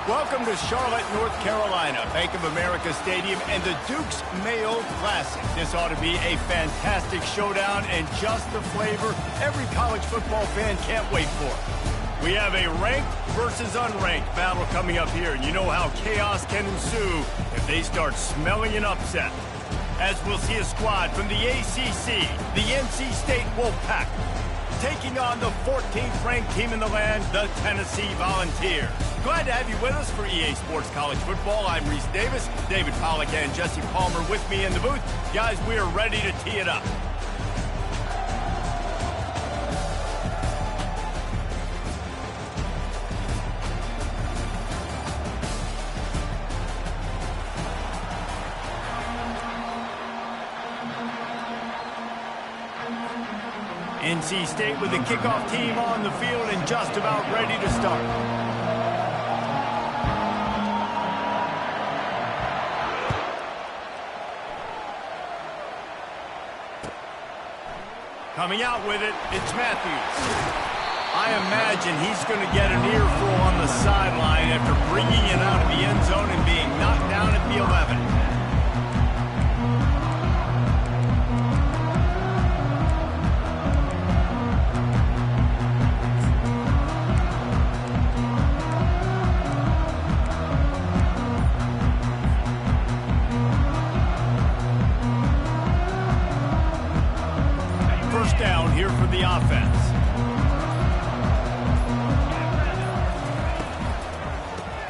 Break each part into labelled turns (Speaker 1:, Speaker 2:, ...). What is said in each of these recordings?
Speaker 1: Welcome to Charlotte, North Carolina, Bank of America Stadium, and the Duke's Mayo Classic. This ought to be a fantastic showdown and just the flavor every college football fan can't wait for. We have a ranked versus unranked battle coming up here, and you know how chaos can ensue if they start smelling an upset. As we'll see a squad from the ACC, the NC State Wolfpack, taking on the 14th ranked team in the land, the Tennessee Volunteers. Glad to have you with us for EA Sports College Football. I'm Reese Davis, David Pollack and Jesse Palmer with me in the booth. Guys, we are ready to tee it up. NC State with the kickoff team on the field and just about ready to start. Coming out with it, it's Matthews. I imagine he's going to get an earful on the sideline after bringing it out of the end zone and being knocked down at the 11. Down here for the offense.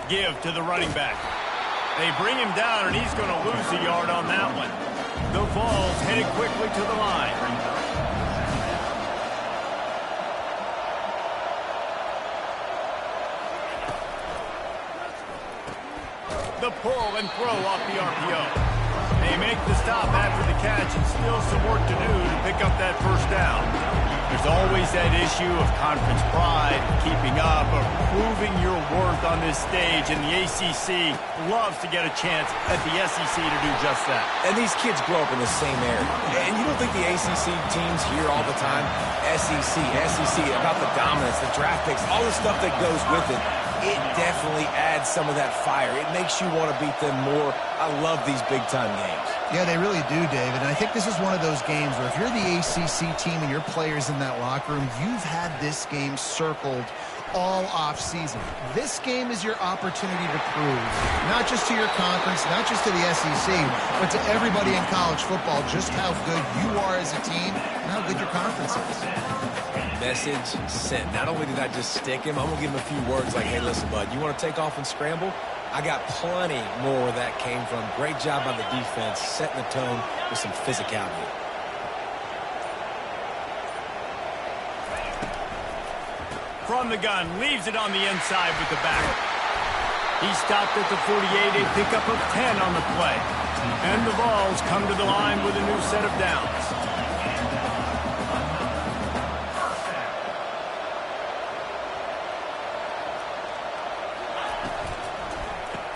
Speaker 1: Give to the running back. They bring him down, and he's going to lose a yard on that one. The Vols headed quickly to the line. The pull and throw off the RPO. They make the stop after the catch, and still some work to do to pick up that first down. There's always that issue of conference pride, keeping up, or proving your worth on this stage, and the ACC loves to get a chance at the SEC to do just that.
Speaker 2: And these kids grow up in the same area. And you don't think the ACC teams hear all the time, SEC, about the dominance, the draft picks, all the stuff that goes with it. It definitely adds some of that fire. It makes you want to beat them more. I love these big-time games.
Speaker 3: Yeah, they really do, David. And I think this is one of those games where if you're the ACC team and your players in that locker room, you've had this game circled all off-season. This game is your opportunity to prove, not just to your conference, not just to the SEC, but to everybody in college football, just how good you are as a team and how good your conference is.
Speaker 2: Message sent. Not only did I just stick him, I'm going to give him a few words like, hey, listen, bud, you want to take off and scramble? I got plenty more where that came from. Great job by the defense, setting the tone with some physicality.
Speaker 1: From the gun, leaves it on the inside with the back. He stopped at the 48, a pickup of 10 on the play. And the Vols come to the line with a new set of downs.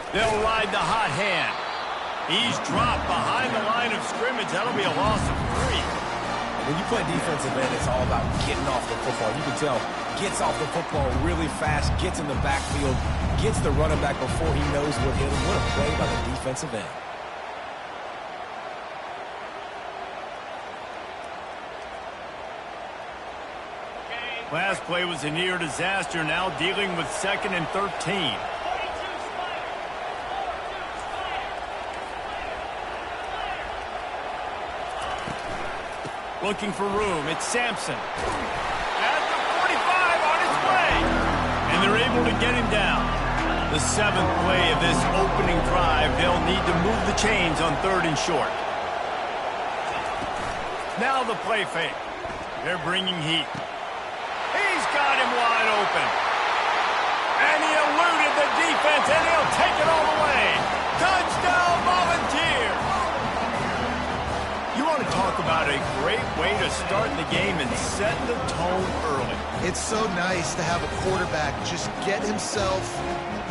Speaker 1: They'll ride the hot hand. He's dropped behind the line of scrimmage. That'll be a loss of 3.
Speaker 2: When you play defensive end, it's all about getting off the football. You can tell, gets off the football really fast, gets in the backfield, gets the running back before he knows what hit him. What a play by the defensive end.
Speaker 1: Last play was a near disaster, now dealing with 2nd and 13. Looking for room, it's Sampson. At the 45 on his way. And they're able to get him down. The 7th play of this opening drive, they'll need to move the chains on 3rd and short. Now the play fake. They're bringing heat. He's got him wide open. And he eluded the defense, and he'll take it all the way. Touchdown, Volunteers! You want to talk about a great way to start the game and set the tone early.
Speaker 3: It's so nice to have a quarterback just get himself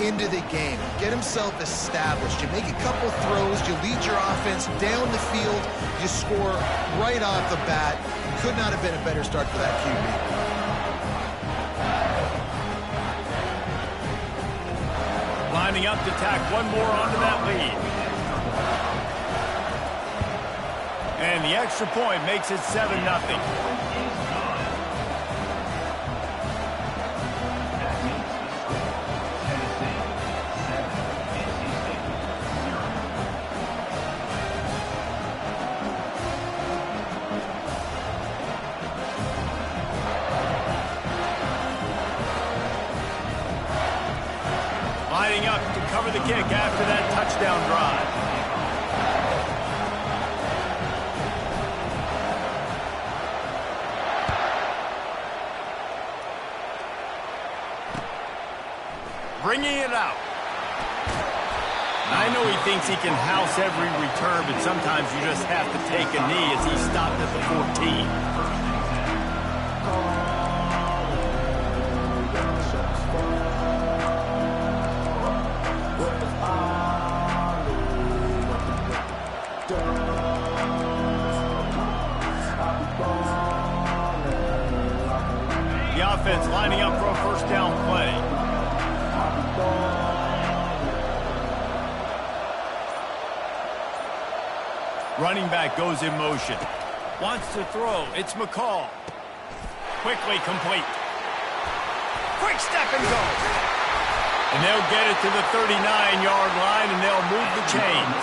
Speaker 3: into the game, get himself established. You make a couple throws, you lead your offense down the field, you score right off the bat. Could not have been a better start for that QB.
Speaker 1: Lining up to tack one more onto that lead. And the extra point makes it 7-0. Lining up to cover the kick after that touchdown drive. Bringing it out. I know he thinks he can house every return, but sometimes you just have to take a knee as he stopped at the 14. The offense lining up for a first down play. Running back goes in motion. Wants to throw. It's McCall. Quickly complete. Quick step and go. And they'll get it to the 39-yard line, and they'll move the chains.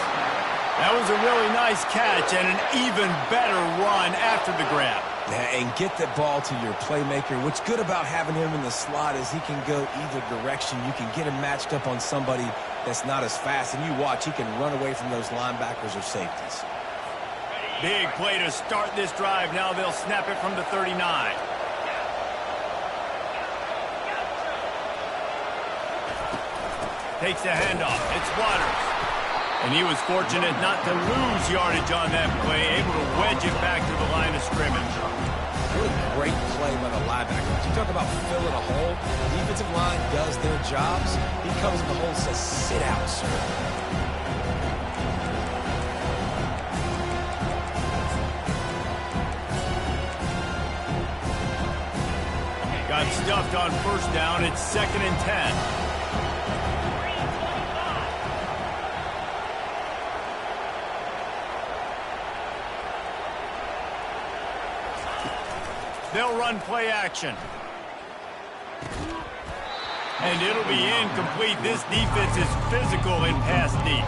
Speaker 1: That was a really nice catch and an even better run after the grab.
Speaker 2: Yeah, and get the ball to your playmaker. What's good about having him in the slot is he can go either direction. You can get him matched up on somebody that's not as fast, and you watch, he can run away from those linebackers or safeties.
Speaker 1: Big play to start this drive. Now they'll snap it from the 39. Takes the handoff. It's Waters. And he was fortunate not to lose yardage on that play, able to wedge it back to the line of scrimmage.
Speaker 2: What a great play by the linebacker. You talk about filling a hole. The defensive line does their jobs. He comes in the hole and says, sit out, sir.
Speaker 1: Got stuffed on first down. It's 2nd and 10. They'll run play action. And it'll be incomplete. This defense is physical in pass deep.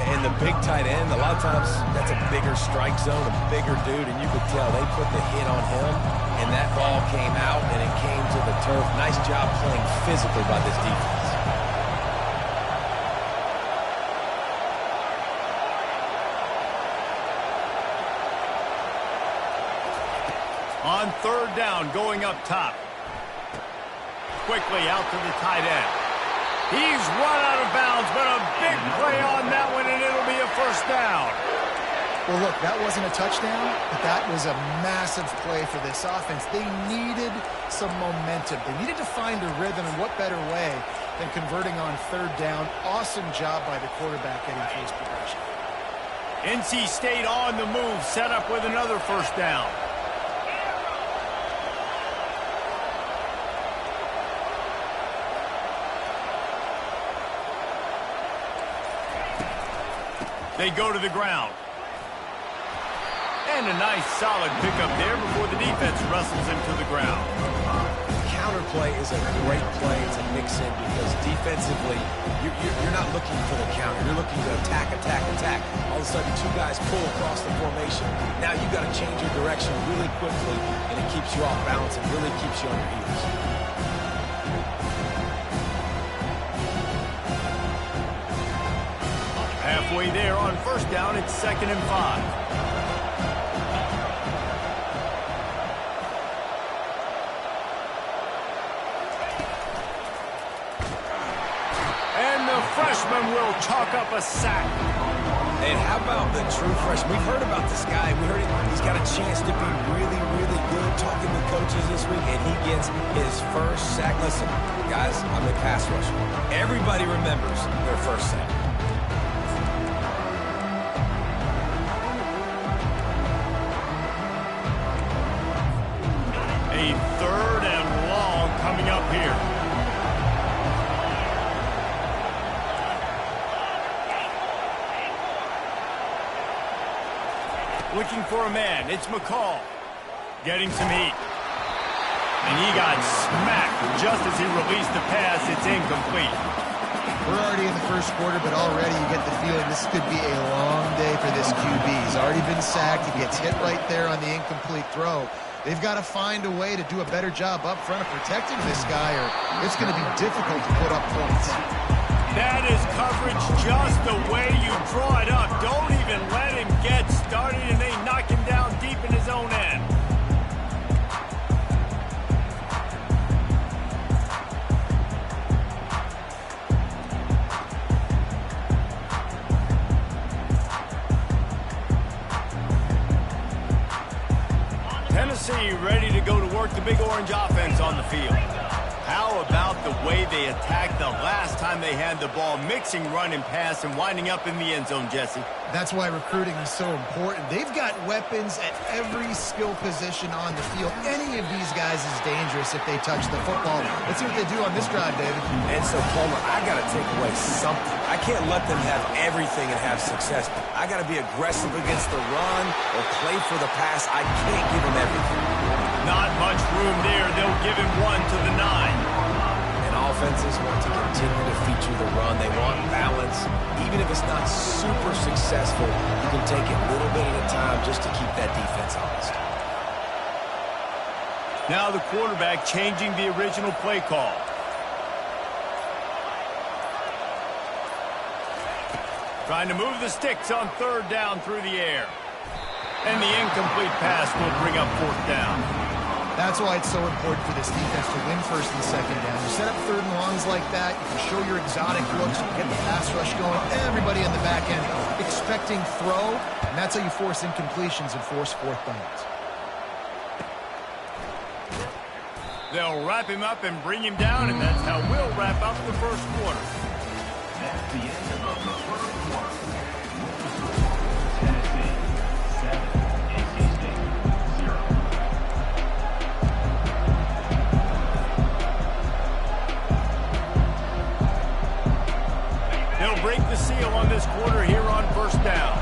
Speaker 2: And the big tight end, a lot of times that's a bigger strike zone, a bigger dude, and you could tell they put the hit on him, and that ball came out, and it came to the turf. Nice job playing physically by this defense.
Speaker 1: On third down, going up top. Quickly out to the tight end. He's run out of bounds, but a big play on that one, and it'll be a first down.
Speaker 3: Well, look, that wasn't a touchdown, but that was a massive play for this offense. They needed some momentum. They needed to find a rhythm, and what better way than converting on third down. Awesome job by the quarterback getting through his progression.
Speaker 1: NC State on the move, set up with another first down. They go to the ground. And a nice solid pickup there before the defense wrestles him to the ground.
Speaker 2: Counter play is a great play to mix in because defensively, you're not looking for the counter. You're looking to attack, attack, attack. All of a sudden, two guys pull across the formation. Now you've got to change your direction really quickly, and it keeps you off balance and really keeps you on your heels.
Speaker 1: Halfway there on first down, it's 2nd and 5. And the freshman will chalk up a sack.
Speaker 2: And how about the true freshman? We've heard about this guy. We heard he's got a chance to be really, really good. Talking with coaches this week, and he gets his first sack. Listen, guys, I'm a pass rusher. Everybody remembers their first sack.
Speaker 1: A 3rd and long coming up here. Looking for a man. It's McCall. Getting some heat. And he got smacked just as he released the pass. It's incomplete.
Speaker 3: We're already in the first quarter, but already you get the feeling this could be a long day for this QB. He's already been sacked. He gets hit right there on the incomplete throw. They've got to find a way to do a better job up front of protecting this guy, or it's going to be difficult to put up points.
Speaker 1: That is coverage just the way you draw it up. Don't even let him get started, and they knock him down deep in his own end. Tennessee ready to go to work the Big Orange offense on the field. How about the way they attacked the last time they had the ball, mixing run and pass and winding up in the end zone, Jesse?
Speaker 3: That's why recruiting is so important. They've got weapons at every skill position on the field. Any of these guys is dangerous if they touch the football. Let's see what they do on this drive, David.
Speaker 2: And so, Palmer, I got to take away something. I can't let them have everything and have success. I got to be aggressive against the run or play for the pass. I can't give them everything.
Speaker 1: Not much room there. They'll give him 1 to the 9.
Speaker 2: And offenses want to continue to feature the run. They want balance. Even if it's not super successful, you can take it a little bit at a time just to keep that defense honest.
Speaker 1: Now the quarterback changing the original play call. Trying to move the sticks on 3rd down through the air. And the incomplete pass will bring up 4th down.
Speaker 3: That's why it's so important for this defense to win 1st and 2nd down. You set up 3rd and longs like that, you can show your exotic looks, you can get the pass rush going, everybody on the back end expecting throw, and that's how you force incompletions and force 4th downs.
Speaker 1: They'll wrap him up and bring him down, and that's how we'll wrap up the first quarter.
Speaker 4: That's the end of the first quarter. Tennessee 7, ACC 0.
Speaker 1: They'll break the seal on this quarter here on 1st down.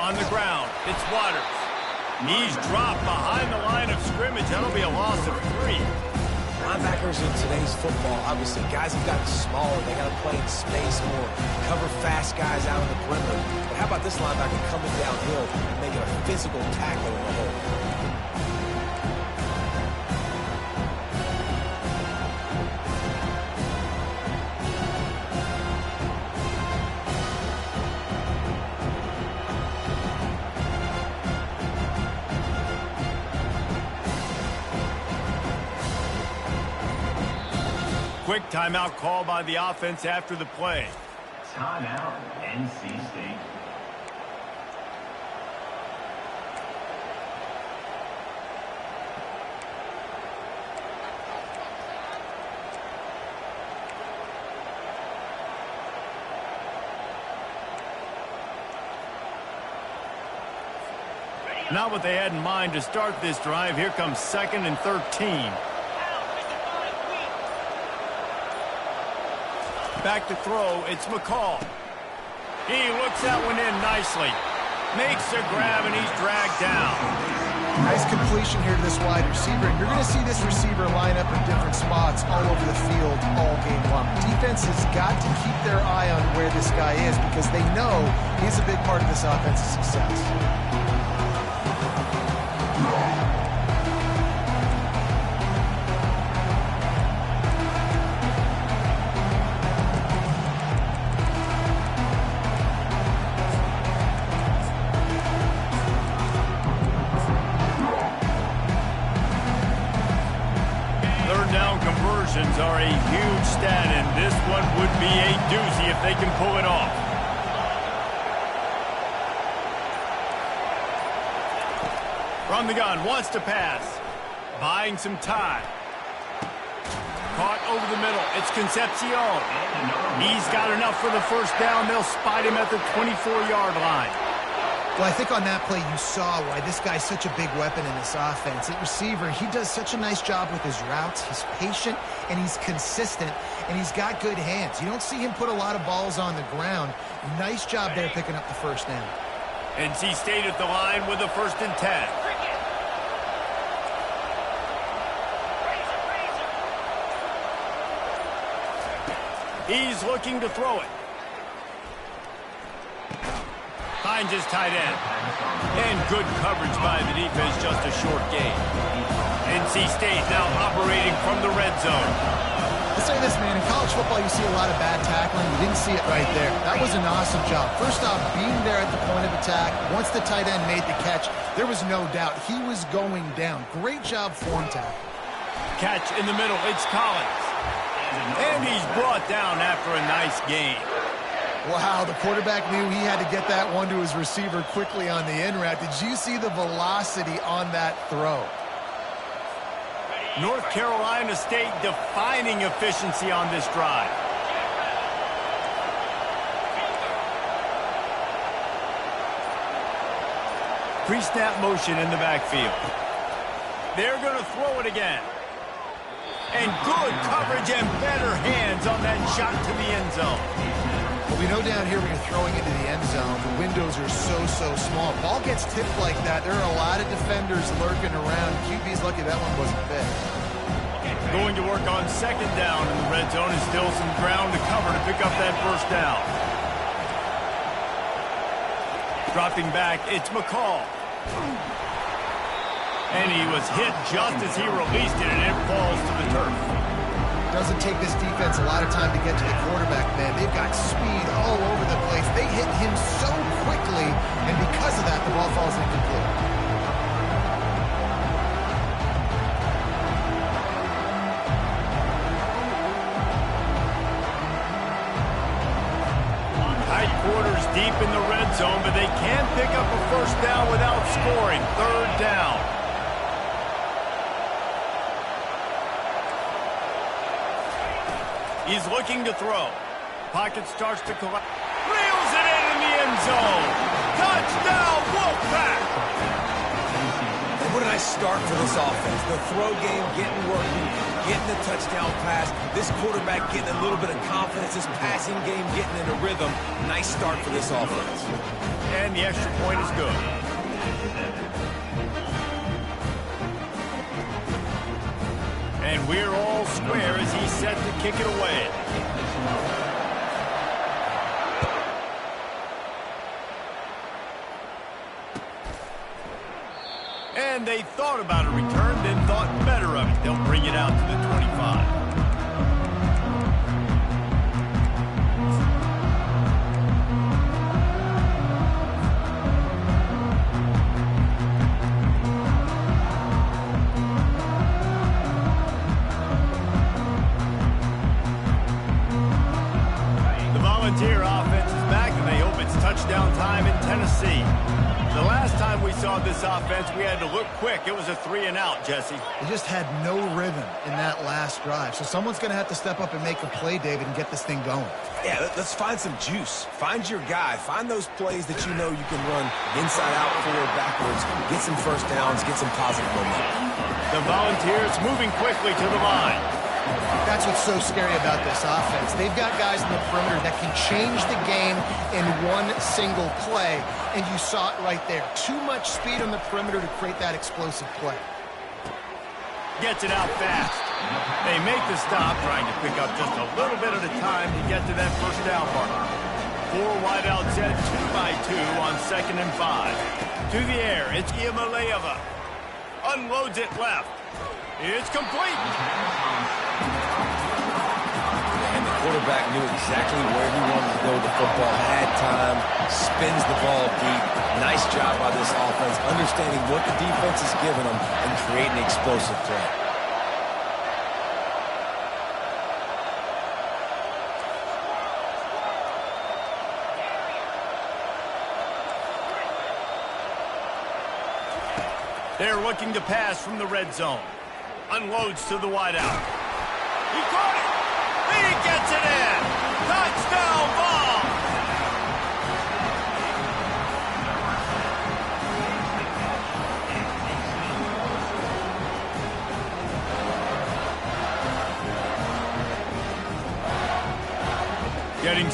Speaker 1: On the ground, it's Waters. Knees dropped behind the line of scrimmage. That'll be a loss of 3.
Speaker 2: Linebackers in today's football, obviously, guys have gotten smaller. They got to play in space more, cover fast guys out of the perimeter. But how about this linebacker coming downhill and making a physical tackle in the hole?
Speaker 1: Quick timeout call by the offense after the play.
Speaker 4: Timeout, NC State.
Speaker 1: Not what they had in mind to start this drive. Here comes 2nd and 13. Back to throw, it's McCall. He looks that one in nicely. Makes a grab, and he's dragged down.
Speaker 3: Nice completion here to this wide receiver, and you're going to see this receiver line up in different spots all over the field all game long. Defense has got to keep their eye on where this guy is because they know he's a big part of this offense's success.
Speaker 1: Are a huge stat, and this one would be a doozy if they can pull it off. From the gun, wants to pass. Buying some time. Caught over the middle. It's Concepcion. He's got enough for the 1st down. They'll spot him at the 24-yard line.
Speaker 3: Well, I think on that play you saw why this guy's such a big weapon in this offense. At receiver, he does such a nice job with his routes. He's patient, and he's consistent, and he's got good hands. You don't see him put a lot of balls on the ground. Nice job there picking up the first down.
Speaker 1: NC State at the line with the 1st and 10. He's looking to throw it. Finds his tight end. And good coverage by the defense, just a short gain. NC State now operating from the red zone.
Speaker 3: I'll say this, man. In college football, you see a lot of bad tackling. You didn't see it right there. That was an awesome job. First off, being there at the point of attack. Once the tight end made the catch, there was no doubt he was going down. Great job form tackle.
Speaker 1: Catch in the middle. It's Collins. And he's brought down after a nice gain.
Speaker 3: Wow, the quarterback knew he had to get that one to his receiver quickly on the in route. Did you see the velocity on that throw?
Speaker 1: North Carolina State defining efficiency on this drive. Pre-snap motion in the backfield. They're going to throw it again. And good coverage and better hands on that shot to the end zone.
Speaker 3: Well, we know down here when you're throwing into the end zone, the windows are so small. Ball gets tipped like that. There are a lot of defenders lurking around. QB's lucky that one wasn't big.
Speaker 1: Going to work on 2nd down in the red zone and still some ground to cover to pick up that 1st down. Dropping back, it's McCall. And he was hit just as he released it, and it falls to the turf.
Speaker 3: Doesn't take this defense a lot of time to get to the quarterback, man. They've got speed all over the place. They hit him so quickly, and because of that, the ball falls incomplete.
Speaker 1: Tight quarters deep in the red zone, but they can't pick up a 1st down without scoring. 3rd down. He's looking to throw. Pocket starts to collapse. Reels it in the end zone. Touchdown, Wolfpack!
Speaker 2: What a nice start for this offense. The throw game getting working, getting the touchdown pass. This quarterback getting a little bit of confidence. This passing game getting in a rhythm. Nice start for this offense.
Speaker 1: And the extra point is good. And we're all square as he's set to kick it away. And they thought about a return, then thought better of it. They'll bring it out to the 25. Volunteer offense is back, and they hope it's touchdown time in Tennessee. The last time we saw this offense, we had to look quick. It was a 3-and-out, Jesse.
Speaker 3: They just had no rhythm in that last drive. So someone's going to have to step up and make a play, David, and get this thing going.
Speaker 2: Yeah, let's find some juice. Find your guy. Find those plays that you know you can run inside out, forward, backwards. Get some 1st downs. Get some positive momentum.
Speaker 1: The Volunteers moving quickly to the line.
Speaker 3: That's what's so scary about this offense. They've got guys in the perimeter that can change the game in one single play, and you saw it right there. Too much speed on the perimeter to create that explosive play.
Speaker 1: Gets it out fast. They make the stop, trying to pick up just a little bit at a time to get to that 1st down mark. 4 wide out set, 2x2 on 2nd and 5. To the air, it's Iamaleava. Unloads it left. It's complete.
Speaker 2: And the quarterback knew exactly where he wanted to go with the football, had time, spins the ball deep. Nice job by this offense, understanding what the defense is giving them and creating an explosive play.
Speaker 1: They're looking to pass from the red zone. Unloads to the wideout. He caught it. He gets it in. Touchdown ball.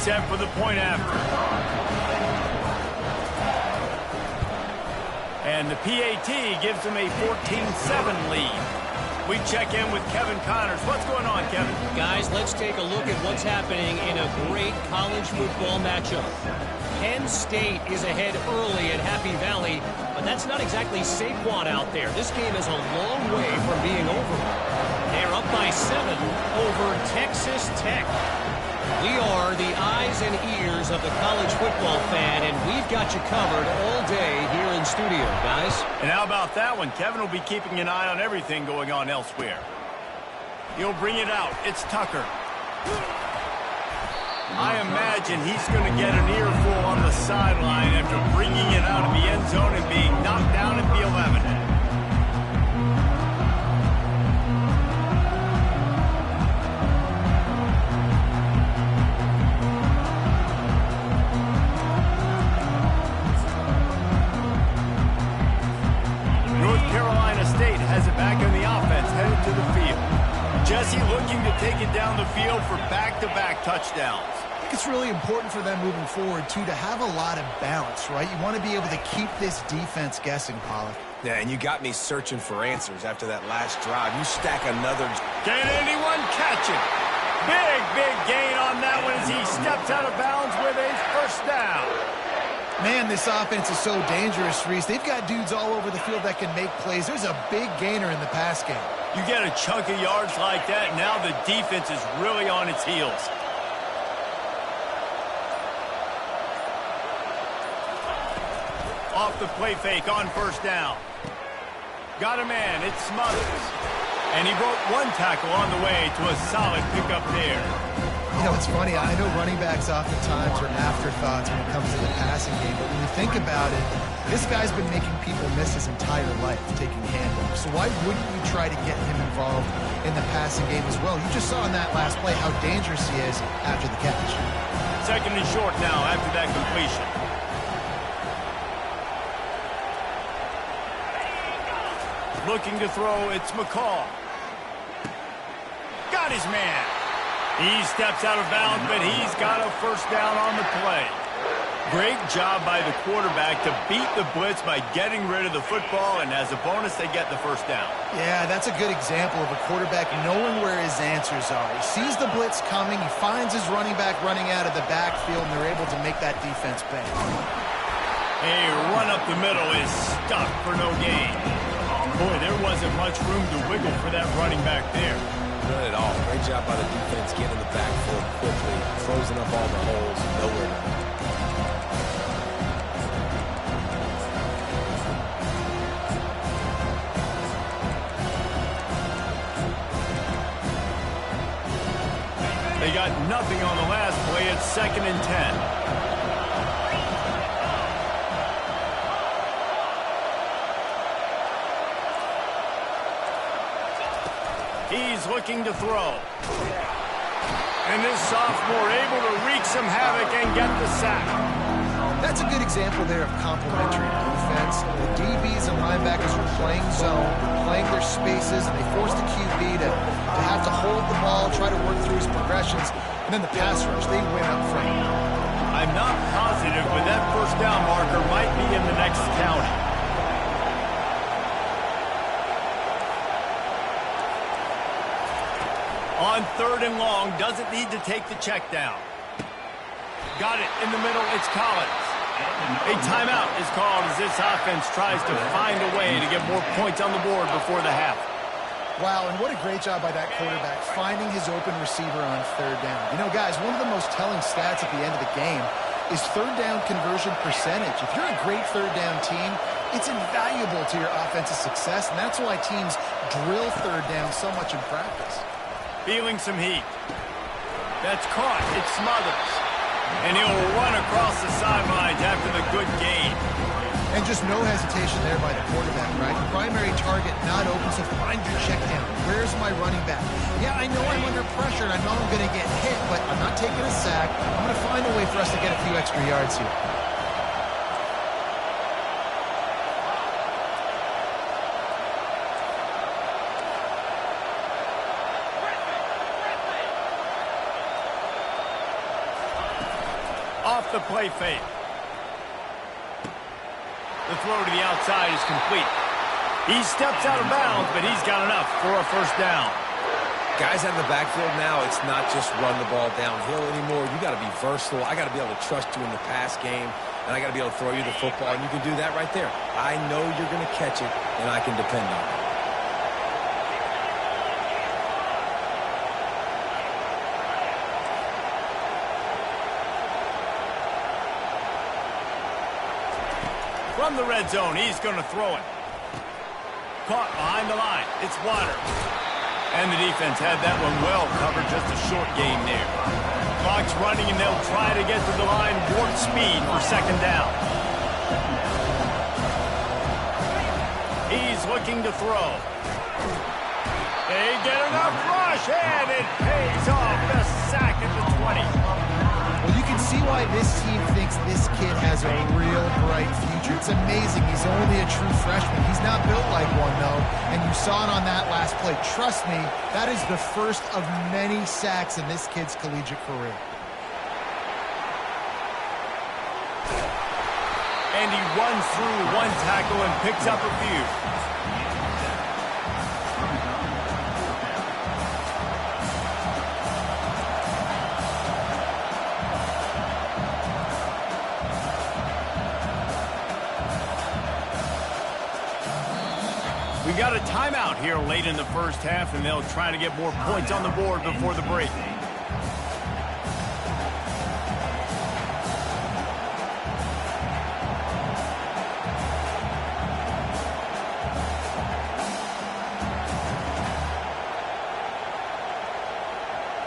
Speaker 1: set for the point after. And the PAT gives them a 14-7 lead. We check in with Kevin Connors. What's going on, Kevin?
Speaker 5: Guys, let's take a look at what's happening in a great college football matchup. Penn State is ahead early at Happy Valley, but that's not exactly Saquon out there. This game is a long way from being over. They're up by 7 over Texas Tech. We are the eyes and ears of the college football fan, and we've got you covered all day here in studio, guys.
Speaker 1: And how about that one? Kevin will be keeping an eye on everything going on elsewhere. He'll bring it out. It's Tucker. I imagine he's going to get an earful on the sideline after bringing it out of the end zone and being knocked down at the 11. Has it back in the offense, headed to the field. Jesse looking to take it down the field for back-to-back touchdowns.
Speaker 3: I think it's really important for them moving forward, too, to have a lot of balance, right? You want to be able to keep this defense guessing, Pollard.
Speaker 2: Yeah, and you got me searching for answers after that last drive. You stack another...
Speaker 1: Can anyone catch it? Big gain on that one as he steps out of bounds with a first down.
Speaker 3: Man, this offense is so dangerous, Reese. They've got dudes all over the field that can make plays. There's a big gainer in the pass game.
Speaker 1: You get a chunk of yards like that, now the defense is really on its heels. Off the play fake on first down. Got a man, it's Smothers. And he broke one tackle on the way to a solid pickup there.
Speaker 3: You know, it's funny. I know running backs oftentimes are afterthoughts when it comes to the passing game, but when you think about it, this guy's been making people miss his entire life taking handoffs. So why wouldn't you try to get him involved in the passing game as well? You just saw in that last play how dangerous he is after the catch.
Speaker 1: Second and short now after that completion. Looking to throw, it's McCall. Got his man. He steps out of bounds, but he's got a first down on the play. Great job by the quarterback to beat the blitz by getting rid of the football, and as a bonus, they get the first down.
Speaker 3: Yeah, that's a good example of a quarterback knowing where his answers are. He sees the blitz coming, he finds his running back running out of the backfield, and they're able to make that defense pay.
Speaker 1: A run up the middle is stuck for no gain. Boy, there wasn't much room to wiggle for that running back there.
Speaker 2: Not at all. Great job by the defense getting the backfield quickly, closing up all the holes, nowhere to go.
Speaker 1: They got nothing on the last play. It's 2nd and 10. He's looking to throw. And this sophomore able to wreak some havoc and get the sack.
Speaker 3: That's a good example there of complementary defense. The DBs and linebackers are playing zone, playing their spaces, and they force the QB to have to hold the ball, try to work through his progressions, and then the pass rush, they win up front.
Speaker 1: I'm not positive, but that first down marker might be in the next county. On 3rd and long, doesn't need to take the check down. Got it in the middle, it's Collins. A timeout is called as this offense tries to find a way to get more points on the board before the half.
Speaker 3: Wow, and what a great job by that quarterback, finding his open receiver on 3rd down. You know, guys, one of the most telling stats at the end of the game is 3rd down conversion percentage. If you're a great 3rd down team, it's invaluable to your offensive success, and that's why teams drill 3rd down so much in practice.
Speaker 1: Feeling some heat. That's caught. It's Smothers. And he'll run across the sidelines after the good gain.
Speaker 3: And just no hesitation there by the quarterback, right? Primary target not open, so find your check down. Where's my running back? Yeah, I know I'm under pressure, and I know I'm going to get hit, but I'm not taking a sack. I'm going to find a way for us to get a few extra yards here.
Speaker 1: the play fake. The throw to the outside is complete. He steps out of bounds, but he's got enough for a first down.
Speaker 2: Guys out in the backfield now, it's not just run the ball downhill anymore. You got to be versatile. I got to be able to trust you in the pass game, and I got to be able to throw you the football, and you can do that right there. I know you're going to catch it, and I can depend on it.
Speaker 1: From the red zone, he's going to throw it. Caught behind the line. It's Water. And the defense had that one well covered, just a short game there. Clock's running, and they'll try to get to the line warp speed for second down. He's looking to throw. They get enough rush, and it pays off. The sack at the 20.
Speaker 3: Well, you can see why this team thinks this kid has a real bright future. It's amazing. He's only a true freshman. He's not built like one, though, and you saw it on that last play. Trust me, that is the first of many sacks in this kid's collegiate career.
Speaker 1: And he runs through one tackle and picks up a few. We got a timeout here late in the first half, and they'll try to get more points on the board before the break.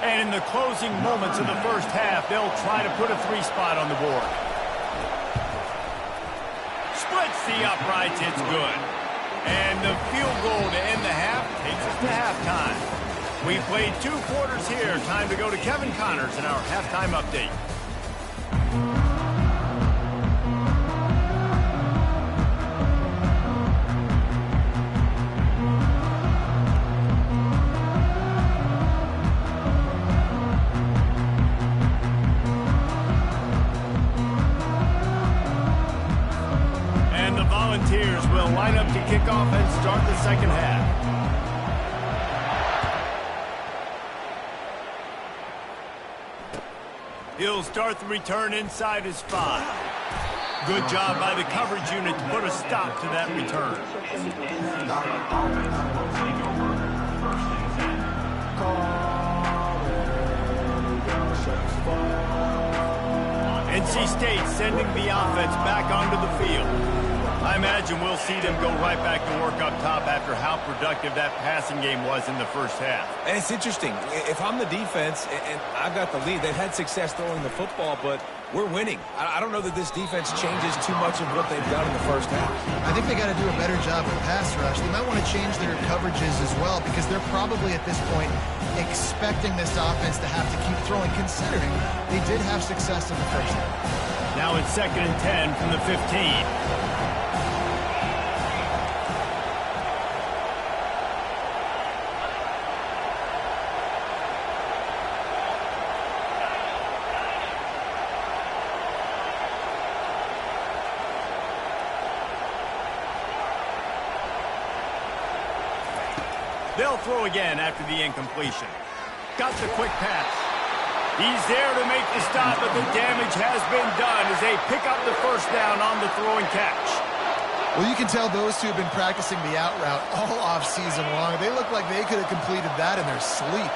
Speaker 1: And in the closing moments of the first half, they'll try to put a 3-spot on the board. Splits the uprights, it's good. And the field goal to end the half takes us to halftime. We played 2 quarters here. Time to go to Kevin Connors in our halftime update. Volunteers will line up to kick off and start the second half. He'll start the return inside his 5. Good job by the coverage unit to put a stop to that return. NC State sending the offense back onto the field. I imagine we'll see them go right back to work up top after how productive that passing game was in the first half.
Speaker 2: And it's interesting. If I'm the defense and I've got the lead, they've had success throwing the football, but we're winning. I don't know that this defense changes too much of what they've done in the first half.
Speaker 3: I think they got to do a better job of pass rush. They might want to change their coverages as well, because they're probably at this point expecting this offense to have to keep throwing, considering they did have success in the first half.
Speaker 1: Now it's 2nd and 10 from the 15. They'll throw again after the incompletion. Got the quick pass. He's there to make the stop, but the damage has been done as they pick up the first down on the throwing catch.
Speaker 3: Well, you can tell those two have been practicing the out route all off-season long. They look like they could have completed that in their sleep.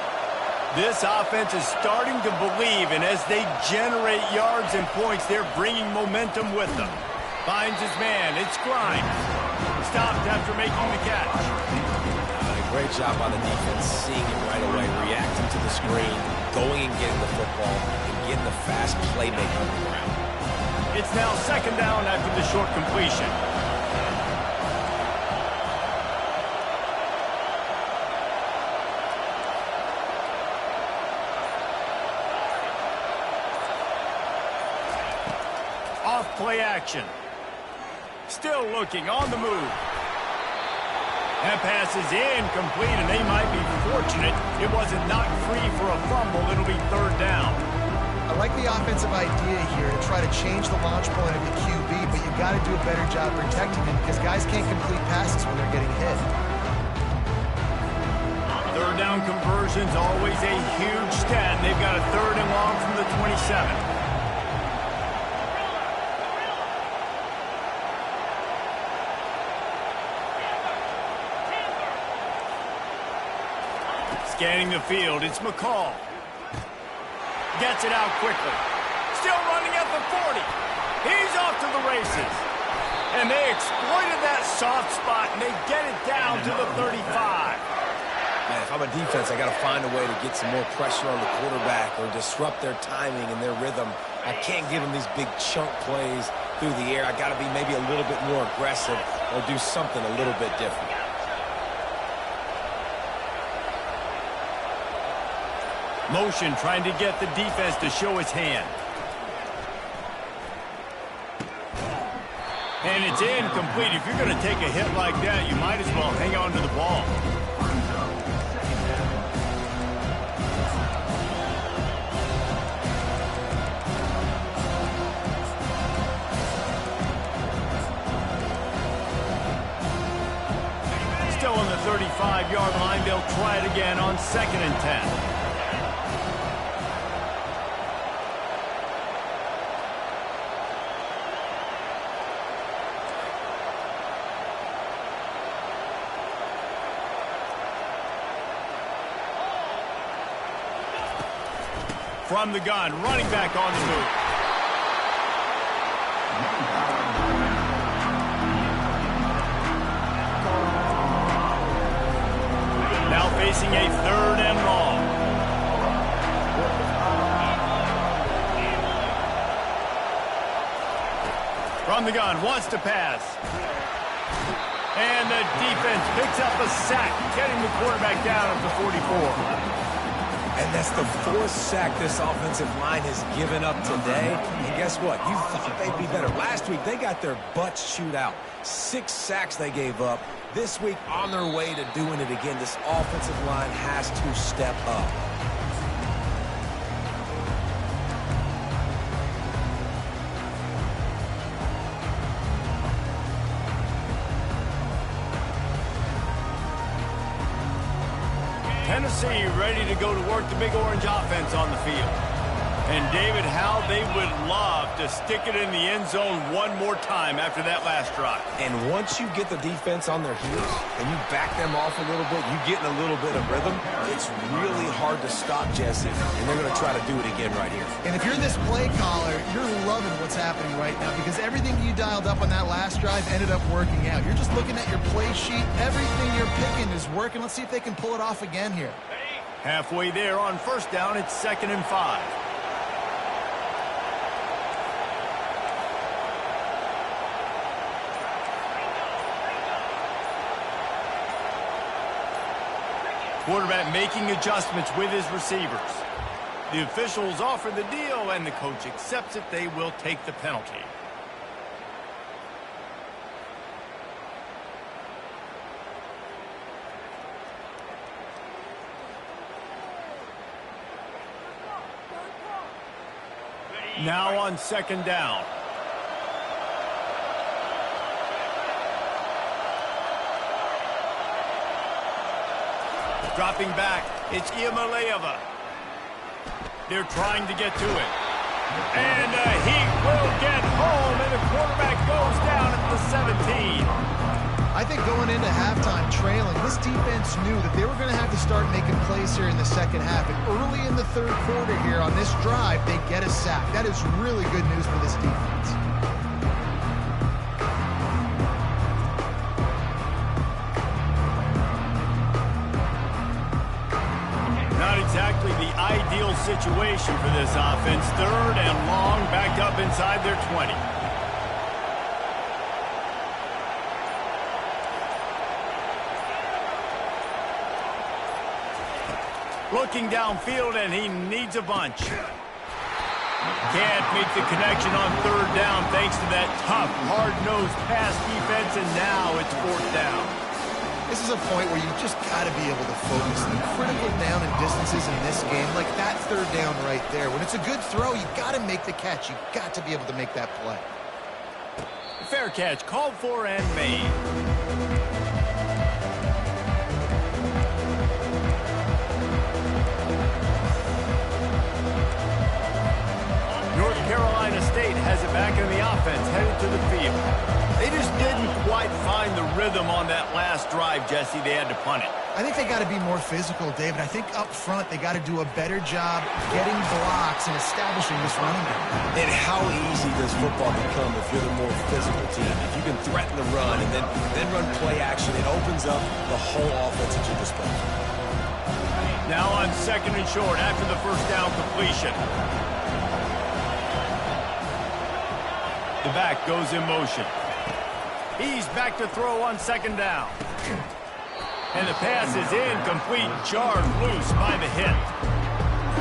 Speaker 1: This offense is starting to believe, and as they generate yards and points, they're bringing momentum with them. Finds his man. It's Grimes. Stopped after making the catch.
Speaker 2: Great job by the defense, seeing it right away, reacting to the screen, going and getting the football, and getting the fast playmaker on the ground.
Speaker 1: It's now 2nd down after the short completion. Off play action. Still looking on the move. That pass is incomplete, and they might be fortunate it wasn't knocked free for a fumble. It'll be 3rd down.
Speaker 3: I like the offensive idea here to try to change the launch point of the QB, but you got to do a better job protecting him because guys can't complete passes when they're getting hit.
Speaker 1: Third down conversion's always a huge stat. They've got a 3rd and long from the 27. Scanning the field, it's McCall. Gets it out quickly. Still running at the 40. He's off to the races. And they exploited that soft spot, and they get it down to the 35.
Speaker 2: Man, if I'm a defense, I got to find a way to get some more pressure on the quarterback or disrupt their timing and their rhythm. I can't give them these big chunk plays through the air. I got to be maybe a little bit more aggressive or do something a little bit different.
Speaker 1: Motion trying to get the defense to show its hand. And it's incomplete. If you're going to take a hit like that, you might as well hang on to the ball. Still on the 35-yard line. They'll try it again on 2nd and 10. From the gun, running back on the move. Now facing a 3rd and long. From the gun, wants to pass. And the defense picks up a sack, getting the quarterback down at the 44.
Speaker 2: And that's the 4th sack this offensive line has given up today. And guess what? You thought they'd be better. Last week, they got their butts chewed out. 6 sacks they gave up. This week, on their way to doing it again, this offensive line has to step up.
Speaker 1: Tennessee ready to go to work the big orange offense on the field. And David, how they would love to stick it in the end zone one more time after that last drive.
Speaker 2: And once you get the defense on their heels and you back them off a little bit, you get in a little bit of rhythm, it's really hard to stop Jesse. And they're going to try to do it again right here.
Speaker 3: And if you're this play caller, you're loving what's happening right now because everything you dialed up on that last drive ended up working out. You're just looking at your play sheet. Everything you're picking is working. Let's see if they can pull it off again here.
Speaker 1: Halfway there on 1st down, it's 2nd and 5. Quarterback making adjustments with his receivers. The officials offer the deal, and the coach accepts it. They will take the penalty. Now on 2nd down. Dropping back, it's Iamaleava. They're trying to get to it. And he will get home, and the quarterback goes down at the 17.
Speaker 3: I think going into halftime trailing, this defense knew that they were going to have to start making plays here in the 2nd half. And early in the 3rd quarter here on this drive, they get a sack. That is really good news for this defense.
Speaker 1: Exactly the ideal situation for this offense. 3rd and long, backed up inside their 20. Looking downfield, and he needs a bunch. Can't make the connection on 3rd down thanks to that tough, hard-nosed pass defense, and now it's 4th down.
Speaker 3: This is a point where you just got to be able to focus. The critical down and distances in this game, like that third down right there. When it's a good throw, you got to make the catch. You got to be able to make that play.
Speaker 1: Fair catch, called for and made. North Carolina State has it back in the offense, headed to the field. They just didn't quite find the rhythm on that last drive, Jesse. They had to punt it.
Speaker 3: I think they got to be more physical, David. I think up front they got to do a better job getting blocks and establishing this running game.
Speaker 2: And how easy does football become if you're the more physical team? If you can threaten the run and then run play action, it opens up the whole offense at your disposal.
Speaker 1: Now on 2nd and short after the first down completion. The back goes in motion. He's back to throw on 2nd down. And the pass is incomplete, jarred loose by the hit.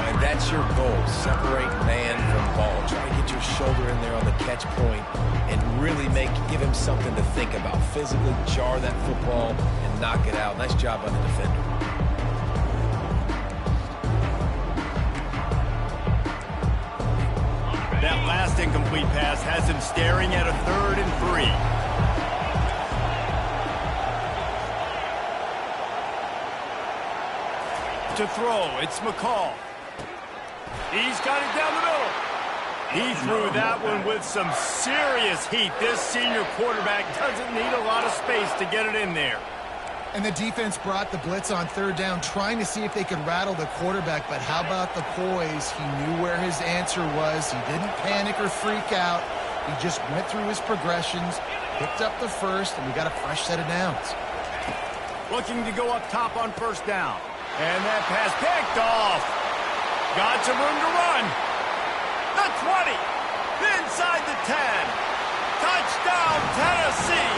Speaker 2: And that's your goal. Separate man from ball. Try to get your shoulder in there on the catch point and really give him something to think about. Physically jar that football and knock it out. Nice job by the defender.
Speaker 1: That last incomplete pass has him staring at a 3rd and 3. To throw, it's McCall. He's got it down the middle. He threw that one with some serious heat. This senior quarterback doesn't need a lot of space to get it in there.
Speaker 3: And the defense brought the blitz on 3rd down, trying to see if they could rattle the quarterback. But how about the poise? He knew where his answer was. He didn't panic or freak out. He just went through his progressions, picked up the first, and we got a fresh set of downs.
Speaker 1: Looking to go up top on 1st down. And that pass picked off. Got some room to run. The 20. Inside the 10. Touchdown, Tennessee.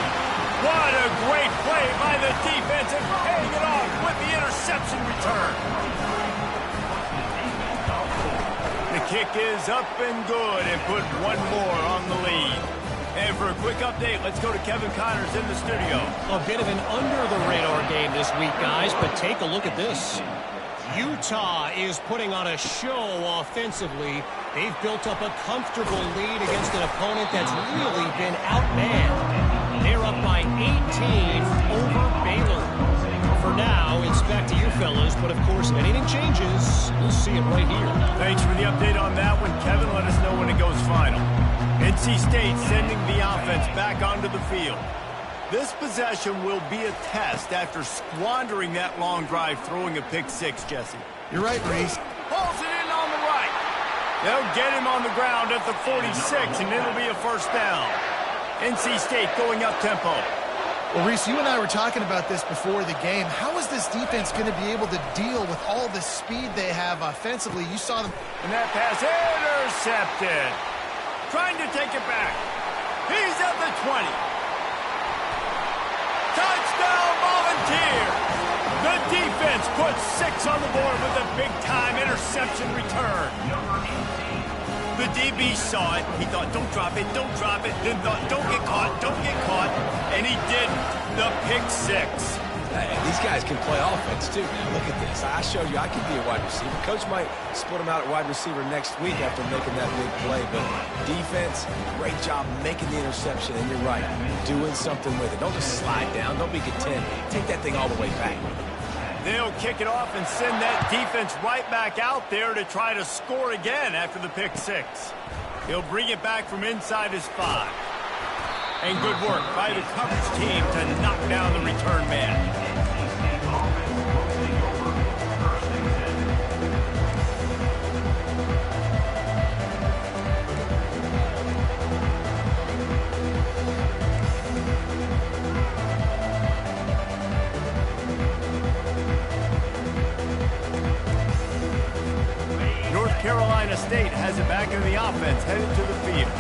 Speaker 1: What a great play by the defense and paying it off with the interception return. The kick is up and good and put one more on the lead. And for a quick update, let's go to Kevin Connors in the studio.
Speaker 5: A bit of an under-the-radar game this week, guys, but take a look at this. Utah is putting on a show offensively. They've built up a comfortable lead against an opponent that's really been outmanned. They're up by 18 over Baylor. For now, it's back to you fellas, but of course, if anything changes, we'll see it right here.
Speaker 1: Thanks for the update on that one, Kevin. Let us know when it goes final. NC State sending the offense back onto the field. This possession will be a test after squandering that long drive throwing a pick 6, Jesse.
Speaker 3: You're right, Reese.
Speaker 1: Pulls it in on the right. They'll get him on the ground at the 46, and it'll be a 1st down. NC State going up tempo.
Speaker 3: Well, Reese, you and I were talking about this before the game. How is this defense going to be able to deal with all the speed they have offensively? You saw them.
Speaker 1: And that pass intercepted. Trying to take it back. He's at the 20. Touchdown, Volunteer. The defense puts 6 on the board with a big-time interception return. The DB saw it. He thought, don't drop it, don't drop it. Then thought, don't get caught, don't get caught. And he didn't. The pick 6.
Speaker 2: Hey, these guys can play offense, too. Now, look at this. I showed you I can be a wide receiver. Coach might split him out at wide receiver next week after making that big play. But defense, great job making the interception. And you're right, doing something with it. Don't just slide down. Don't be content. Take that thing all the way back.
Speaker 1: They'll kick it off and send that defense right back out there to try to score again after the pick 6. He'll bring it back from inside his 5. And good work by the coverage team to knock down the return man. North Carolina State has it back in the offense, headed to the field.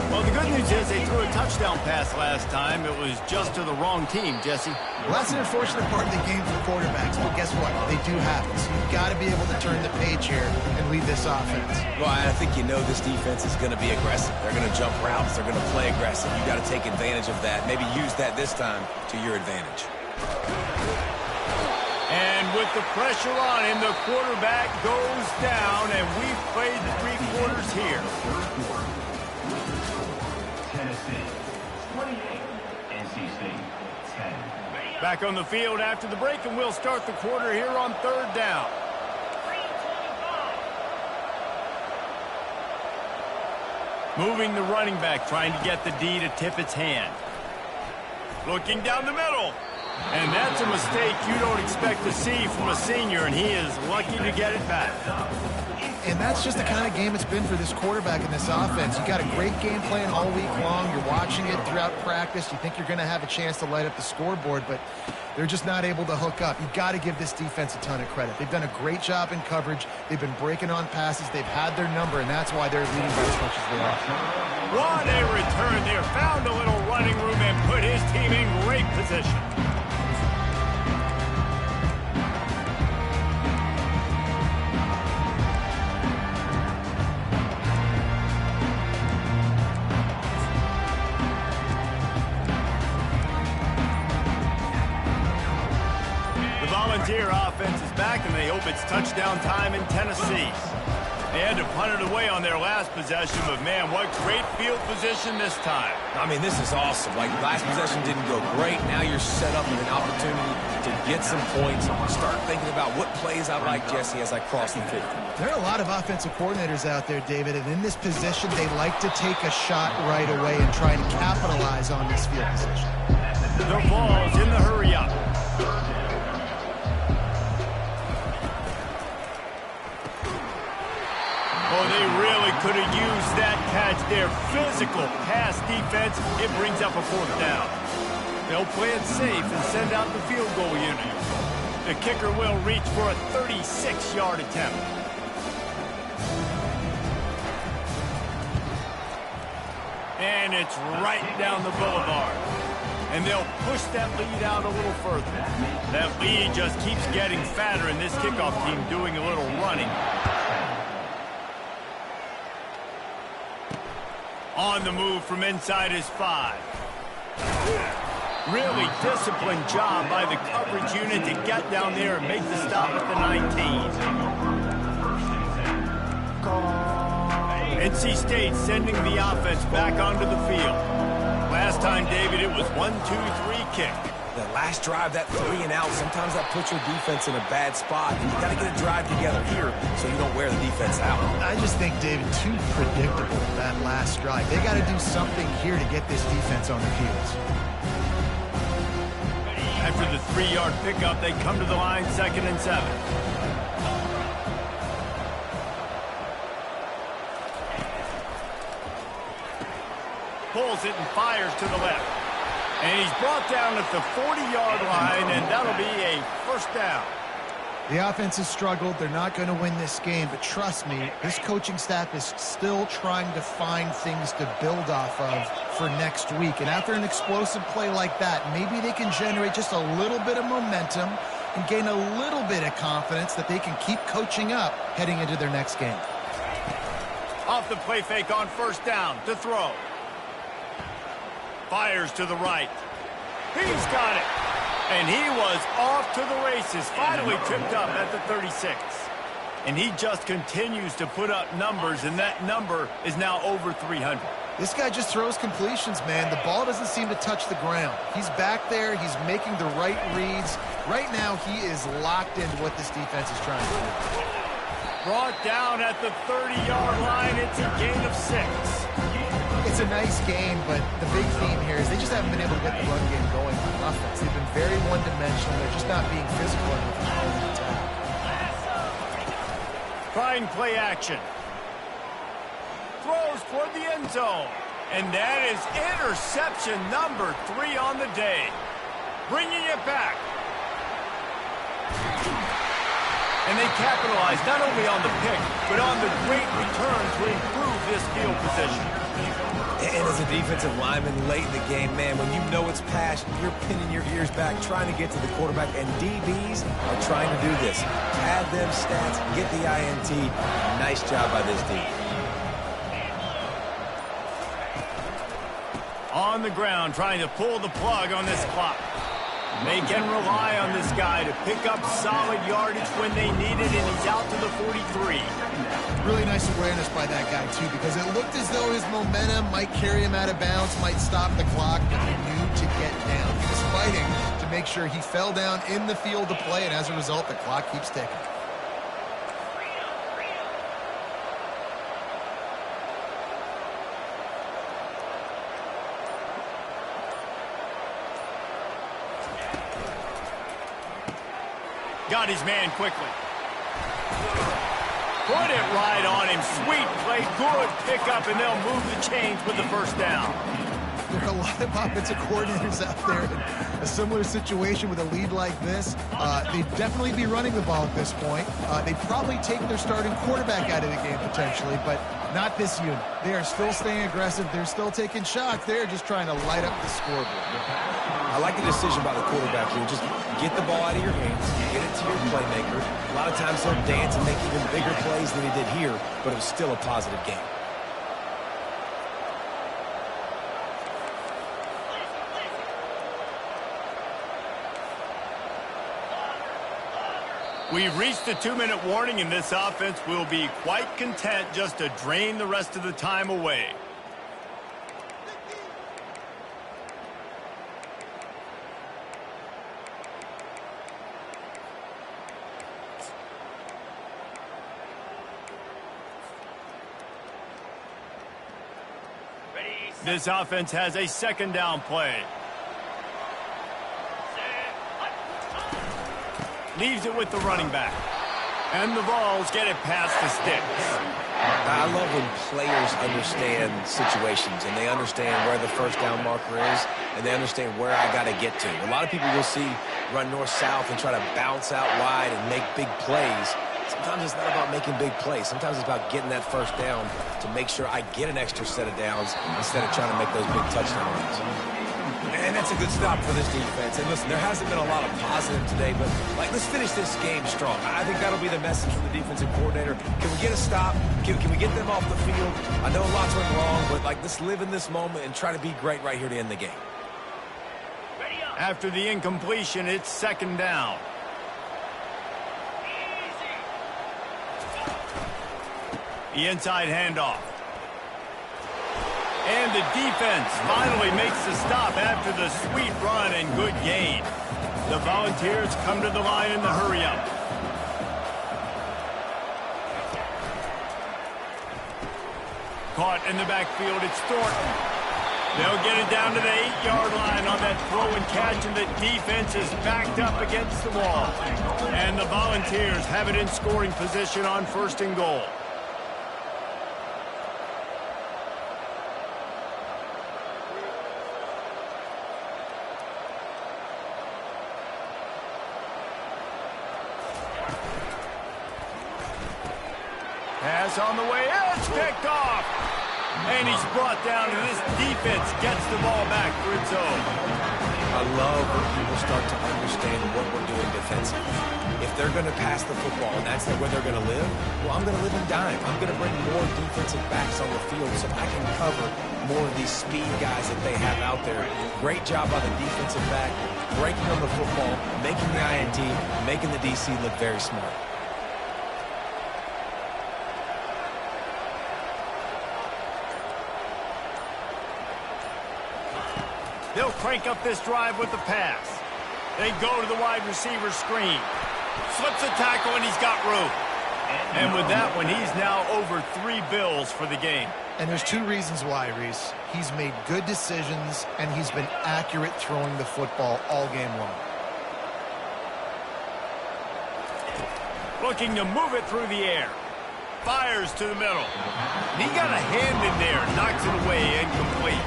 Speaker 1: Well, the good news is they threw a touchdown pass last time. It was just to the wrong team, Jesse.
Speaker 3: Well, that's an unfortunate part of the game for quarterbacks, but guess what? They do happen. So you've got to be able to turn the page here and lead this offense.
Speaker 2: Well, I think you know this defense is going to be aggressive. They're going to jump routes. They're going to play aggressive. You've got to take advantage of that. Maybe use that this time to your advantage.
Speaker 1: And with the pressure on him, the quarterback goes down, and we've played the 3 quarters here.
Speaker 4: Tennessee 28, NC State 10.
Speaker 1: Back on the field after the break, and we'll start the quarter here on 3rd down. Moving the running back, trying to get the D to tip its hand. Looking down the middle. And that's a mistake you don't expect to see from a senior, and he is lucky to get it back.
Speaker 3: And that's just the kind of game it's been for this quarterback in this offense. You got a great game plan all week long. You're watching it throughout practice. You think you're going to have a chance to light up the scoreboard, but they're just not able to hook up. You've got to give this defense a ton of credit. They've done a great job in coverage. They've been breaking on passes. They've had their number, and that's why they're leading by as much as they are.
Speaker 1: What a return there. Found a little running room and put his team in great position. Volunteer offense is back, and they hope it's touchdown time in Tennessee. They had to punt it away on their last possession, but man, what great field position this time.
Speaker 2: I mean, this is awesome. Like, last possession didn't go great. Now you're set up with an opportunity to get some points. Start thinking about what plays I like, Jesse, as I cross the 50.
Speaker 3: There are a lot of offensive coordinators out there, David, and in this position, they like to take a shot right away and try to capitalize on this field position.
Speaker 1: The ball's in the hurry-up. Oh, they really could have used that catch there. Physical pass defense. It brings up a 4th down. They'll play it safe and send out the field goal unit. The kicker will reach for a 36-yard attempt. And it's right down the boulevard. And they'll push that lead out a little further. That lead just keeps getting fatter, and this kickoff team doing a little running. On the move from inside his 5. Really disciplined job by the coverage unit to get down there and make the stop at the 19. NC State sending the offense back onto the field. Last time, David, it was 1-2-3 kick.
Speaker 2: The last drive, that 3 and out, sometimes that puts your defense in a bad spot. And you got to get a drive together here so you don't wear the defense out.
Speaker 3: I just think, David, too predictable, that last drive. They got to do something here to get this defense on their heels.
Speaker 1: After the 3-yard pickup, they come to the line, 2nd and 7. Pulls it and fires to the left. And he's brought down at the 40-yard line, and that'll be a 1st down.
Speaker 3: The offense has struggled. They're not going to win this game, but trust me, this coaching staff is still trying to find things to build off of for next week. And after an explosive play like that, maybe they can generate just a little bit of momentum and gain a little bit of confidence that they can keep coaching up heading into their next game.
Speaker 1: Off the play fake on 1st down to throw. Fires to the right. He's got it. And he was off to the races. Finally tripped up at the 36. And he just continues to put up numbers, and that number is now over 300.
Speaker 3: This guy just throws completions, man. The ball doesn't seem to touch the ground. He's back there. He's making the right reads. Right now, he is locked into what this defense is trying to do.
Speaker 1: Brought down at the 30-yard line. It's a gain of 6.
Speaker 3: It's a nice game, but the big theme here is they just haven't been able to get the run game going on offense. They've been very one-dimensional. They're just not being physical enough to attack.
Speaker 1: Trying play action. Throws toward the end zone. And that is interception number 3 on the day. Bringing it back. And they capitalize not only on the pick, but on the great return to improve this field position.
Speaker 2: And as a defensive lineman late in the game, man, when you know it's passed, you're pinning your ears back, trying to get to the quarterback, and DBs are trying to do this. Add them stats, get the INT. Nice job by this team.
Speaker 1: On the ground, trying to pull the plug on this clock. They can rely on this guy to pick up solid yardage when they need it, and he's out to the 43.
Speaker 3: Really nice awareness by that guy, too, because it looked as though his momentum might carry him out of bounds, might stop the clock, but he knew to get down. He was fighting to make sure he fell down in the field to play, and as a result, the clock keeps ticking.
Speaker 1: Got his man quickly. Put it right on him. Sweet play. Good pickup, and they'll move the chains with the first down.
Speaker 3: There are a lot of offensive coordinators out there in a similar situation with a lead like this. They'd definitely be running the ball at this point. They'd probably take their starting quarterback out of the game potentially, but not this unit. They are still staying aggressive. They're still taking shots. They're just trying to light up the scoreboard.
Speaker 2: I like the decision by the quarterback here. Just get the ball out of your hands, get it to your playmaker. A lot of times he'll dance and make even bigger plays than he did here, but it was still a positive game.
Speaker 1: We've reached the 2-minute warning, and this offense will be quite content just to drain the rest of the time away. This offense has a second down play. Leaves it with the running back. And the Vols get it past the sticks.
Speaker 2: I love when players understand situations and they understand where the first down marker is and they understand where I got to get to. A lot of people you'll see run north-south and try to bounce out wide and make big plays. Sometimes it's not about making big plays. Sometimes it's about getting that first down to make sure I get an extra set of downs instead of trying to make those big touchdown runs. And that's a good stop for this defense. And listen, there hasn't been a lot of positive today, but let's finish this game strong. I think that'll be the message from the defensive coordinator. Can we get a stop? Can we get them off the field? I know lots went wrong, but let's live in this moment and try to be great right here to end the game.
Speaker 1: After the incompletion, it's second down. The inside handoff. And the defense finally makes the stop after the sweet run and good gain. The Volunteers come to the line in the hurry-up. Caught in the backfield, it's Thornton. They'll get it down to the 8-yard line on that throw and catch, and the defense is backed up against the wall. And the Volunteers have it in scoring position on first and goal. Pass on the way, it's picked off. And he's brought down, and this defense gets the ball back for its own.
Speaker 2: I love when people start to understand what we're doing defensively. If they're going to pass the football and that's where they're going to live, well, I'm going to live in dime. I'm going to bring more defensive backs on the field so I can cover more of these speed guys that they have out there. Great job by the defensive back, breaking on the football, making the INT, making the DC look very smart.
Speaker 1: They'll crank up this drive with the pass. They go to the wide receiver screen. Slips a tackle, and he's got room. And with that one, he's now over 3 bills for the game.
Speaker 3: And there's 2 reasons why, Reese. He's made good decisions, and he's been accurate throwing the football all game long.
Speaker 1: Looking to move it through the air. Fires to the middle. And he got a hand in there. Knocks it away, incomplete.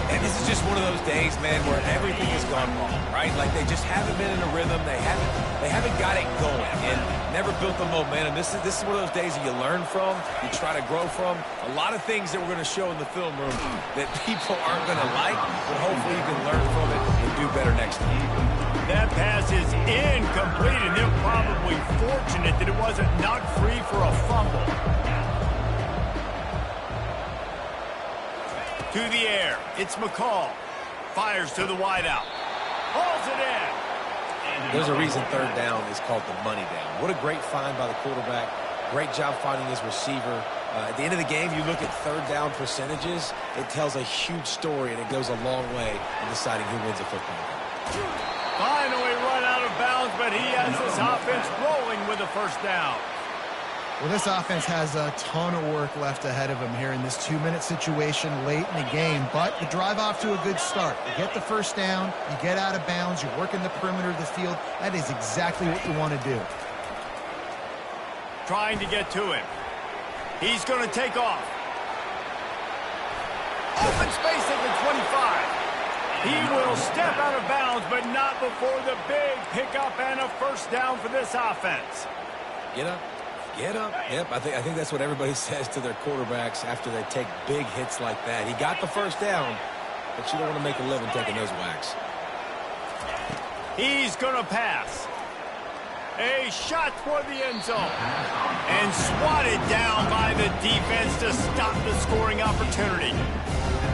Speaker 2: And this is just one of those days, man, where everything has gone wrong, right? They just haven't been in a rhythm. They haven't got it going and never built the momentum. This is one of those days that you learn from, you try to grow from. A lot of things that we're going to show in the film room that people aren't going to like, but hopefully you can learn from it and do better next time.
Speaker 1: That pass is incomplete, and they're probably fortunate that it wasn't knocked free for a fumble. To the air, it's McCall. Fires to the wideout. hauls it in.
Speaker 2: There's a reason third down is called the money down. What a great find by the quarterback. Great job finding his receiver. At the end of the game, you look at third down percentages. It tells a huge story, and it goes a long way in deciding who wins a football game.
Speaker 1: Finally run out of bounds, but he has this offense rolling with a first down.
Speaker 3: Well, this offense has a ton of work left ahead of them here in this 2-minute situation late in the game, but the drive off to a good start. You get the first down, you get out of bounds, you're working the perimeter of the field. That is exactly what you want to do.
Speaker 1: Trying to get to him. He's going to take off. Open space at the 25. He will step out of bounds, but not before the big pickup and a first down for this offense.
Speaker 2: Get up. Get up. Yep, I think that's what everybody says to their quarterbacks after they take big hits like that. He got the first down, but you don't want to make a living taking those whacks.
Speaker 1: He's going to pass. A shot toward the end zone. And swatted down by the defense to stop the scoring opportunity.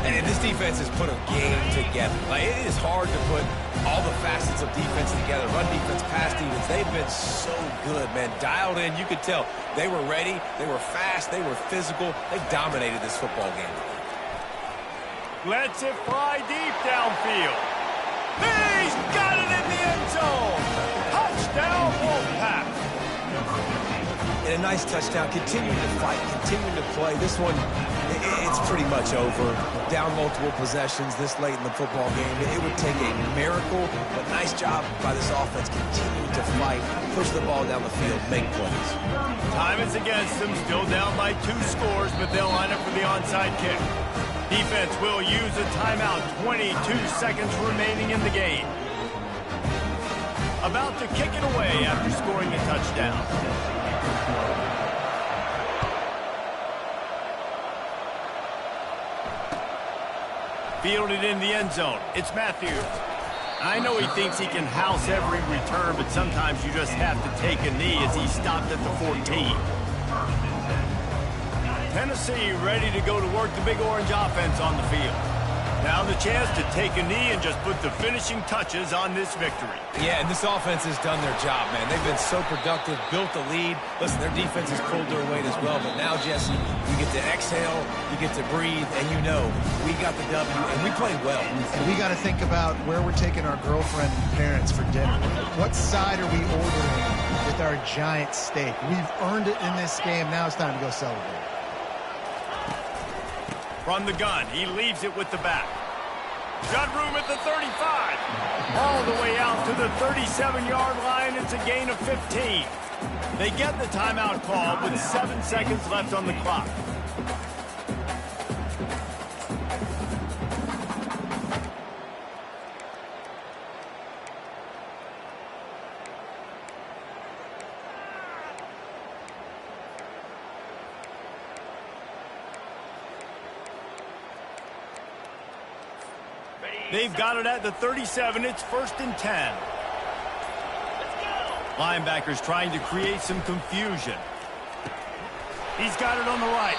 Speaker 2: And this defense has put a game together. Like, it is hard to put all the facets of defense together. Run defense, pass defense. They've been so good, man. Dialed in. You could tell they were ready. They were fast. They were physical. They dominated this football game.
Speaker 1: Lets it fly deep downfield. He's got it in the end zone. Touchdown, Wolfpack.
Speaker 2: And a nice touchdown. Continuing to fight, continuing to play. This one, it's pretty much over. Down multiple possessions this late in the football game. It would take a miracle, but nice job by this offense continuing to fight, push the ball down the field, make plays.
Speaker 1: Time is against them, still down by 2 scores, but they'll line up for the onside kick. Defense will use a timeout, 22 seconds remaining in the game. About to kick it away after scoring a touchdown. Fielded in the end zone. It's Matthews. I know he thinks he can house every return, but sometimes you just have to take a knee as he stopped at the 14. Tennessee ready to go to work the Big Orange offense on the field. Now the chance to take a knee and just put the finishing touches on this victory.
Speaker 2: Yeah, and this offense has done their job, man. They've been so productive, built the lead. Listen, their defense has pulled their weight as well. But now, Jesse, you get to exhale, you get to breathe, and you know we got the W, and we played well.
Speaker 3: And we got to think about where we're taking our girlfriend and parents for dinner. What side are we ordering with our giant steak? We've earned it in this game. Now it's time to go celebrate.
Speaker 1: From the gun, he leaves it with the back. Got room at the 35. All the way out to the 37-yard line. It's a gain of 15. They get the timeout call with 7 seconds left on the clock. They've got it at the 37. It's 1st and 10. Linebackers trying to create some confusion. He's got it on the right.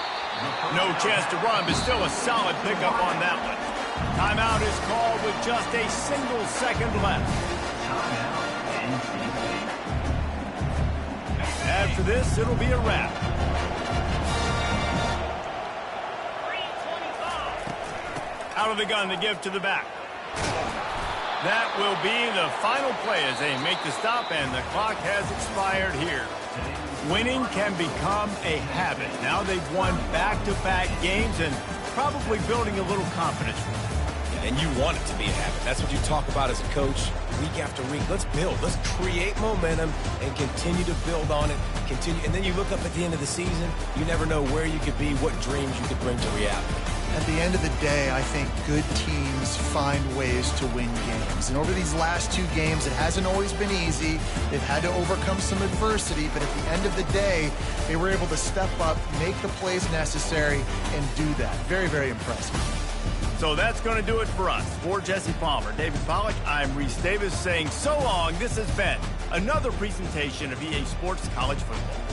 Speaker 1: No chance to run, but still a solid pickup on that one. Timeout is called with just a single second left. After this, it'll be a wrap. Out of the gun to give to the back. That will be the final play as they make the stop, and the clock has expired here. Winning can become a habit. Now they've won back-to-back games and probably building a little confidence.
Speaker 2: And you want it to be a habit. That's what you talk about as a coach week after week. Let's build. Let's create momentum and continue to build on it. And then you look up at the end of the season, you never know where you could be, what dreams you could bring to reality.
Speaker 3: At the end of the day, I think good teams find ways to win games. And over these last 2 games, it hasn't always been easy. They've had to overcome some adversity, but at the end of the day, they were able to step up, make the plays necessary, and do that. Very, very impressive.
Speaker 1: So that's going to do it for us. For Jesse Palmer, David Pollack, I'm Reese Davis saying so long. This has been another presentation of EA Sports College Football.